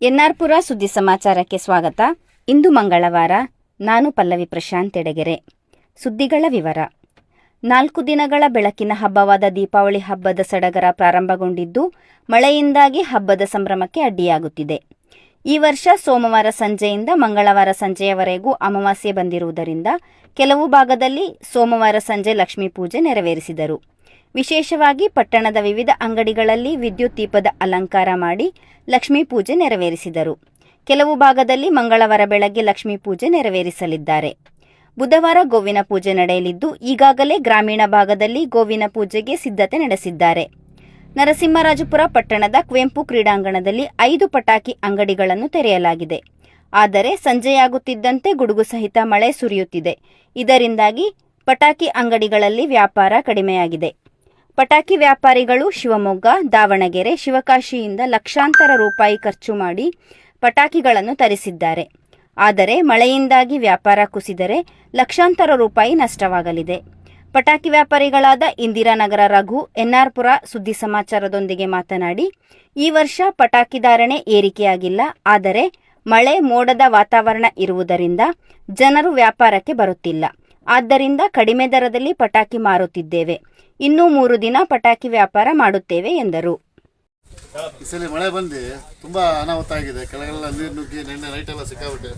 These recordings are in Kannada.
ಎನ್ಆರ್ಪುರ ಸುದ್ದಿ ಸಮಾಚಾರಕ್ಕೆ ಸ್ವಾಗತ. ಇಂದು ಮಂಗಳವಾರ. ನಾನು ಪಲ್ಲವಿ ಪ್ರಶಾಂತ್ ಎಡಗೆರೆ. ಸುದ್ದಿಗಳ ವಿವರ. 4 ದಿನಗಳ ಬೆಳಕಿನ ಹಬ್ಬವಾದ ದೀಪಾವಳಿ ಹಬ್ಬದ ಸಡಗರ ಪ್ರಾರಂಭಗೊಂಡಿದ್ದು, ಮಳೆಯಿಂದಾಗಿ ಹಬ್ಬದ ಸಂಭ್ರಮಕ್ಕೆ ಅಡ್ಡಿಯಾಗುತ್ತಿದೆ. ಈ ವರ್ಷ ಸೋಮವಾರ ಸಂಜೆಯಿಂದ ಮಂಗಳವಾರ ಸಂಜೆಯವರೆಗೂ ಅಮಾವಾಸ್ಯೆ ಬಂದಿರುವುದರಿಂದ ಕೆಲವು ಭಾಗದಲ್ಲಿ ಸೋಮವಾರ ಸಂಜೆ ಲಕ್ಷ್ಮೀ ಪೂಜೆ ನೆರವೇರಿಸಿದರು. ವಿಶೇಷವಾಗಿ ಪಟ್ಟಣದ ವಿವಿಧ ಅಂಗಡಿಗಳಲ್ಲಿ ವಿದ್ಯುತ್ ದೀಪದ ಅಲಂಕಾರ ಮಾಡಿ ಲಕ್ಷ್ಮೀ ಪೂಜೆ ನೆರವೇರಿಸಿದರು. ಕೆಲವು ಭಾಗದಲ್ಲಿ ಮಂಗಳವಾರ ಬೆಳಗ್ಗೆ ಲಕ್ಷ್ಮೀ ಪೂಜೆ ನೆರವೇರಿಸಲಿದ್ದಾರೆ. ಬುಧವಾರ ಗೋವಿನ ಪೂಜೆ ನಡೆಯಲಿದ್ದು, ಈಗಾಗಲೇ ಗ್ರಾಮೀಣ ಭಾಗದಲ್ಲಿ ಗೋವಿನ ಪೂಜೆಗೆ ಸಿದ್ಧತೆ ನಡೆಸಿದ್ದಾರೆ. ನರಸಿಂಹರಾಜಪುರ ಪಟ್ಟಣದ ಕುವೆಂಪು ಕ್ರೀಡಾಂಗಣದಲ್ಲಿ 5 ಪಟಾಕಿ ಅಂಗಡಿಗಳನ್ನು ತೆರೆಯಲಾಗಿದೆ. ಆದರೆ ಸಂಜೆಯಾಗುತ್ತಿದ್ದಂತೆ ಗುಡುಗು ಸಹಿತ ಮಳೆ ಸುರಿಯುತ್ತಿದೆ. ಇದರಿಂದಾಗಿ ಪಟಾಕಿ ಅಂಗಡಿಗಳಲ್ಲಿ ವ್ಯಾಪಾರ ಕಡಿಮೆಯಾಗಿದೆ. ಪಟಾಕಿ ವ್ಯಾಪಾರಿಗಳು ಶಿವಮೊಗ್ಗ, ದಾವಣಗೆರೆ, ಶಿವಕಾಶಿಯಿಂದ ಲಕ್ಷಾಂತರ ರೂಪಾಯಿ ಖರ್ಚು ಮಾಡಿ ಪಟಾಕಿಗಳನ್ನು ತರಿಸಿದ್ದಾರೆ. ಆದರೆ ಮಳೆಯಿಂದಾಗಿ ವ್ಯಾಪಾರ ಕುಸಿದರೆ ಲಕ್ಷಾಂತರ ರೂಪಾಯಿ ನಷ್ಟವಾಗಲಿದೆ. ಪಟಾಕಿ ವ್ಯಾಪಾರಿಗಳಾದ ಇಂದಿರಾನಗರ ರಘು ಎನ್ಆರ್ಪುರ ಸುದ್ದಿ ಸಮಾಚಾರದೊಂದಿಗೆ ಮಾತನಾಡಿ, ಈ ವರ್ಷ ಪಟಾಕಿ ಧಾರಣೆ ಏರಿಕೆಯಾಗಿಲ್ಲ. ಆದರೆ ಮಳೆ ಮೋಡದ ವಾತಾವರಣ ಇರುವುದರಿಂದ ಜನರು ವ್ಯಾಪಾರಕ್ಕೆ ಬರುತ್ತಿಲ್ಲ. ಆದ್ದರಿಂದ ಕಡಿಮೆ ದರದಲ್ಲಿ ಪಟಾಕಿ ಮಾರುತ್ತಿದ್ದೇವೆ. ಇನ್ನೂ 3 ದಿನ ಪಟಾಕಿ ವ್ಯಾಪಾರ ಮಾಡುತ್ತೇವೆ ಎಂದರು. ಈ ಸಲ ಮಳೆ ಬಂದು ತುಂಬಾ ಅನಾಹುತ ಆಗಿದೆ. ಕೆಳಗೆಲ್ಲ ನೀರು ನುಗ್ಗಿ ನೆನ್ನೆ ರೈಟ್ ಎಲ್ಲ ಸಿಕ್ಕಾಬಿಟ್ಟೆ.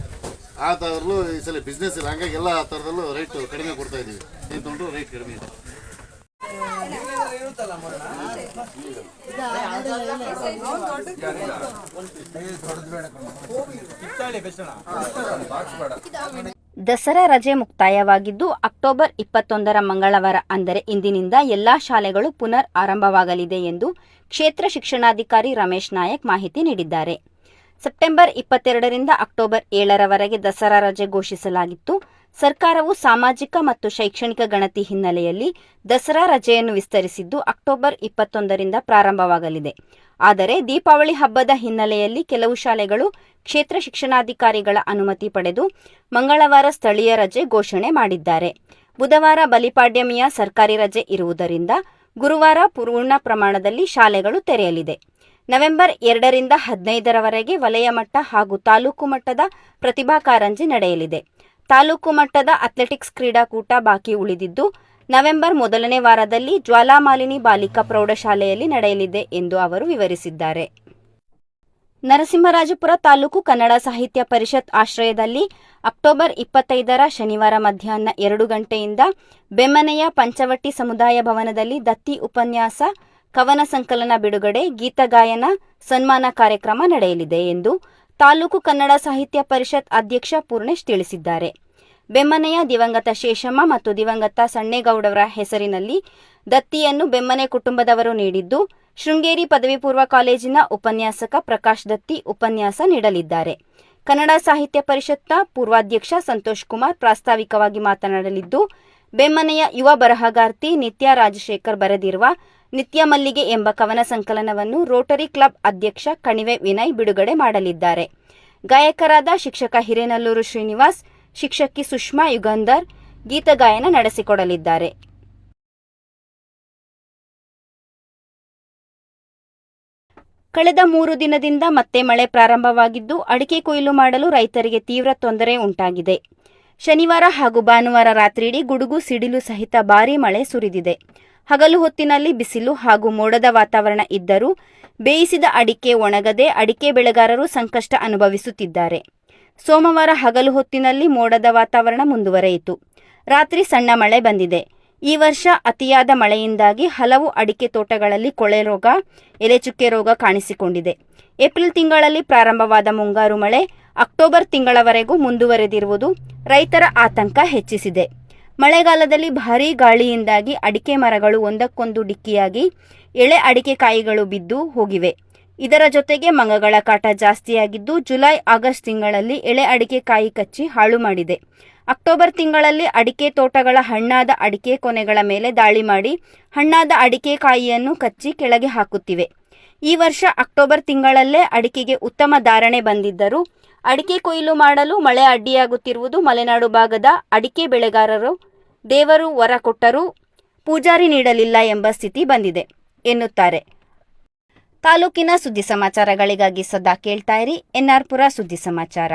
ಆ ಥರದಲ್ಲೂ ಈ ಸಲ ಬಿಸ್ನೆಸ್ ಇಲ್ಲ. ಹಂಗಾಗಿ ಎಲ್ಲ ಥರದಲ್ಲೂ ರೈಟ್ ಕಡಿಮೆ ಕೊಡ್ತಾ ಇದ್ದೀವಿ. ಏನು ತೊಗೊಂಡ್ರು ರೈಟ್ ಕಡಿಮೆ ಇದೆ. ದಸರಾ ರಜೆ ಮುಕ್ತಾಯವಾಗಿದ್ದು, ಅಕ್ಟೋಬರ್ 21ರ ಮಂಗಳವಾರ ಅಂದರೆ ಇಂದಿನಿಂದ ಎಲ್ಲಾ ಶಾಲೆಗಳು ಪುನರ್ ಆರಂಭವಾಗಲಿದೆ ಎಂದು ಕ್ಷೇತ್ರ ಶಿಕ್ಷಣಾಧಿಕಾರಿ ರಮೇಶ್ ನಾಯಕ್ ಮಾಹಿತಿ ನೀಡಿದ್ದಾರೆ. ಸೆಪ್ಟೆಂಬರ್ 22ರಿಂದ ಅಕ್ಟೋಬರ್ 7ರವರೆಗೆ ದಸರಾ ರಜೆ ಘೋಷಿಸಲಾಗಿತ್ತು. ಸರ್ಕಾರವು ಸಾಮಾಜಿಕ ಮತ್ತು ಶೈಕ್ಷಣಿಕ ಗಣತಿ ಹಿನ್ನೆಲೆಯಲ್ಲಿ ದಸರಾ ರಜೆಯನ್ನು ವಿಸ್ತರಿಸಿದ್ದು, ಅಕ್ಟೋಬರ್ 21ರಿಂದ ಪ್ರಾರಂಭವಾಗಲಿದೆ. ಆದರೆ ದೀಪಾವಳಿ ಹಬ್ಬದ ಹಿನ್ನೆಲೆಯಲ್ಲಿ ಕೆಲವು ಶಾಲೆಗಳು ಕ್ಷೇತ್ರ ಶಿಕ್ಷಣಾಧಿಕಾರಿಗಳ ಅನುಮತಿ ಪಡೆದು ಮಂಗಳವಾರ ಸ್ಥಳೀಯ ರಜೆ ಘೋಷಣೆ ಮಾಡಿದ್ದಾರೆ. ಬುಧವಾರ ಬಲಿಪಾಡ್ಯಮಿಯ ಸರ್ಕಾರಿ ರಜೆ ಇರುವುದರಿಂದ ಗುರುವಾರ ಪೂರ್ಣ ಪ್ರಮಾಣದಲ್ಲಿ ಶಾಲೆಗಳು ತೆರೆಯಲಿದೆ. ನವೆಂಬರ್ 2ರಿಂದ 15ರವರೆಗೆ ವಲಯ ಮಟ್ಟ ಹಾಗೂ ತಾಲೂಕು ಮಟ್ಟದ ಪ್ರತಿಭಾ ಕಾರಂಜಿ ನಡೆಯಲಿದೆ. ತಾಲೂಕು ಮಟ್ಟದ ಅಥ್ಲೆಟಿಕ್ಸ್ ಕ್ರೀಡಾಕೂಟ ಬಾಕಿ ಉಳಿದಿದ್ದು, ನವೆಂಬರ್ ಮೊದಲನೇ ವಾರದಲ್ಲಿ ಜ್ವಾಲಾಮಾಲಿನಿ ಬಾಲಿಕಾ ಪ್ರೌಢಶಾಲೆಯಲ್ಲಿ ನಡೆಯಲಿದೆ ಎಂದು ಅವರು ವಿವರಿಸಿದ್ದಾರೆ. ನರಸಿಂಹರಾಜಪುರ ತಾಲೂಕು ಕನ್ನಡ ಸಾಹಿತ್ಯ ಪರಿಷತ್ ಆಶ್ರಯದಲ್ಲಿ ಅಕ್ಟೋಬರ್ 25ರ ಶನಿವಾರ ಮಧ್ಯಾಹ್ನ 2 ಗಂಟೆಯಿಂದ ಬೆಮ್ಮನೆಯ ಪಂಚವಟಿ ಸಮುದಾಯ ಭವನದಲ್ಲಿ ದತ್ತಿ ಉಪನ್ಯಾಸ, ಕವನ ಸಂಕಲನ ಬಿಡುಗಡೆ, ಗೀತಗಾಯನ, ಸನ್ಮಾನ ಕಾರ್ಯಕ್ರಮ ನಡೆಯಲಿದೆ ಎಂದು ತಾಲೂಕು ಕನ್ನಡ ಸಾಹಿತ್ಯ ಪರಿಷತ್ ಅಧ್ಯಕ್ಷ ಪೂರ್ಣೇಶ್ ತಿಳಿಸಿದ್ದಾರೆ. ಬೆಮ್ಮನೆಯ ದಿವಂಗತ ಶೇಷಮ್ಮ ಮತ್ತು ದಿವಂಗತ ಸಣ್ಣೇಗೌಡರ ಹೆಸರಿನಲ್ಲಿ ದತ್ತಿಯನ್ನು ಬೆಮ್ಮನೆ ಕುಟುಂಬದವರು ನೀಡಿದ್ದು, ಶೃಂಗೇರಿ ಪದವಿ ಪೂರ್ವ ಕಾಲೇಜಿನ ಉಪನ್ಯಾಸಕ ಪ್ರಕಾಶ್ ದತ್ತಿ ಉಪನ್ಯಾಸ ನೀಡಲಿದ್ದಾರೆ. ಕನ್ನಡ ಸಾಹಿತ್ಯ ಪರಿಷತ್ನ ಪೂರ್ವಾಧ್ಯಕ್ಷ ಸಂತೋಷ್ ಕುಮಾರ್ ಪ್ರಾಸ್ತಾವಿಕವಾಗಿ ಮಾತನಾಡಲಿದ್ದು, ಬೆಮ್ಮನೆಯ ಯುವ ಬರಹಗಾರ್ತಿ ನಿತ್ಯ ರಾಜಶೇಖರ್ ಬರೆದಿರುವ ನಿತ್ಯ ಮಲ್ಲಿಗೆ ಎಂಬ ಕವನ ಸಂಕಲನವನ್ನು ರೋಟರಿ ಕ್ಲಬ್ ಅಧ್ಯಕ್ಷ ಕಣಿವೆ ವಿನಯ್ ಬಿಡುಗಡೆ ಮಾಡಲಿದ್ದಾರೆ. ಗಾಯಕರಾದ ಶಿಕ್ಷಕ ಹಿರೇನಲ್ಲೂರು ಶ್ರೀನಿವಾಸ್, ಶಿಕ್ಷಕಿ ಸುಷ್ಮಾ ಯುಗಂಧರ್ ಗೀತಗಾಯನ ನಡೆಸಿಕೊಡಲಿದ್ದಾರೆ. ಕಳೆದ 3 ದಿನದಿಂದ ಮತ್ತೆ ಮಳೆ ಪ್ರಾರಂಭವಾಗಿದ್ದು, ಅಡಿಕೆ ಕೊಯ್ಲು ಮಾಡಲು ರೈತರಿಗೆ ತೀವ್ರ ತೊಂದರೆ ಉಂಟಾಗಿದೆ. ಶನಿವಾರ ಹಾಗೂ ಭಾನುವಾರ ರಾತ್ರಿಯಿಡೀ ಗುಡುಗು ಸಿಡಿಲು ಸಹಿತ ಭಾರೀ ಮಳೆ ಸುರಿದಿದೆ. ಹಗಲು ಹೊತ್ತಿನಲ್ಲಿ ಬಿಸಿಲು ಹಾಗೂ ಮೋಡದ ವಾತಾವರಣ ಇದ್ದರೂ ಬೇಯಿಸಿದ ಅಡಿಕೆ ಒಣಗದೆ ಅಡಿಕೆ ಬೆಳೆಗಾರರು ಸಂಕಷ್ಟ ಅನುಭವಿಸುತ್ತಿದ್ದಾರೆ. ಸೋಮವಾರ ಹಗಲು ಹೊತ್ತಿನಲ್ಲಿ ಮೋಡದ ವಾತಾವರಣ ಮುಂದುವರೆಯಿತು. ರಾತ್ರಿ ಸಣ್ಣ ಮಳೆ ಬಂದಿದೆ. ಈ ವರ್ಷ ಅತಿಯಾದ ಮಳೆಯಿಂದಾಗಿ ಹಲವು ಅಡಿಕೆ ತೋಟಗಳಲ್ಲಿ ಕೊಳೆ ರೋಗ, ಎಲೆಚುಕ್ಕೆ ರೋಗ ಕಾಣಿಸಿಕೊಂಡಿದೆ. ಏಪ್ರಿಲ್ ತಿಂಗಳಲ್ಲಿ ಪ್ರಾರಂಭವಾದ ಮುಂಗಾರು ಮಳೆ ಅಕ್ಟೋಬರ್ ತಿಂಗಳವರೆಗೂ ಮುಂದುವರೆದಿರುವುದು ರೈತರ ಆತಂಕ ಹೆಚ್ಚಿಸಿದೆ. ಮಳೆಗಾಲದಲ್ಲಿ ಭಾರೀ ಗಾಳಿಯಿಂದಾಗಿ ಅಡಿಕೆ ಮರಗಳು ಒಂದಕ್ಕೊಂದು ಡಿಕ್ಕಿಯಾಗಿ ಎಳೆ ಅಡಿಕೆ ಕಾಯಿಗಳು ಬಿದ್ದು ಹೋಗಿವೆ. ಇದರ ಜೊತೆಗೆ ಮಂಗಗಳ ಕಾಟ ಜಾಸ್ತಿಯಾಗಿದ್ದು, ಜುಲೈ ಆಗಸ್ಟ್ ತಿಂಗಳಲ್ಲಿ ಎಳೆ ಅಡಿಕೆ ಕಾಯಿ ಕಚ್ಚಿ ಹಾಳು ಮಾಡಿದೆ. ಅಕ್ಟೋಬರ್ ತಿಂಗಳಲ್ಲಿ ಅಡಿಕೆ ತೋಟಗಳ ಹಣ್ಣಾದ ಅಡಿಕೆ ಕೊನೆಗಳ ಮೇಲೆ ದಾಳಿ ಮಾಡಿ ಹಣ್ಣಾದ ಅಡಿಕೆ ಕಾಯಿಯನ್ನು ಕಚ್ಚಿ ಕೆಳಗೆ ಹಾಕುತ್ತಿವೆ. ಈ ವರ್ಷ ಅಕ್ಟೋಬರ್ ತಿಂಗಳಲ್ಲೇ ಅಡಿಕೆಗೆ ಉತ್ತಮ ಧಾರಣೆ ಬಂದಿದ್ದರೂ ಅಡಿಕೆ ಕೊಯ್ಲು ಮಾಡಲು ಮಳೆ ಅಡ್ಡಿಯಾಗುತ್ತಿರುವುದು ಮಲೆನಾಡು ಭಾಗದ ಅಡಿಕೆ ಬೆಳೆಗಾರರು ದೇವರು ವರ ಕೊಟ್ಟರೂ ಪೂಜಾರಿ ನೀಡಲಿಲ್ಲ ಎಂಬ ಸ್ಥಿತಿ ಬಂದಿದೆ ಎನ್ನುತ್ತಾರೆ. ತಾಲೂಕಿನ ಸುದ್ದಿ ಸಮಾಚಾರಗಳಿಗಾಗಿ ಸದಾ ಕೇಳ್ತಾ ಇರಿ NR ಪುರ ಸುದ್ದಿ ಸಮಾಚಾರ.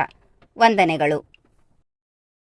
ವಂದನೆಗಳು.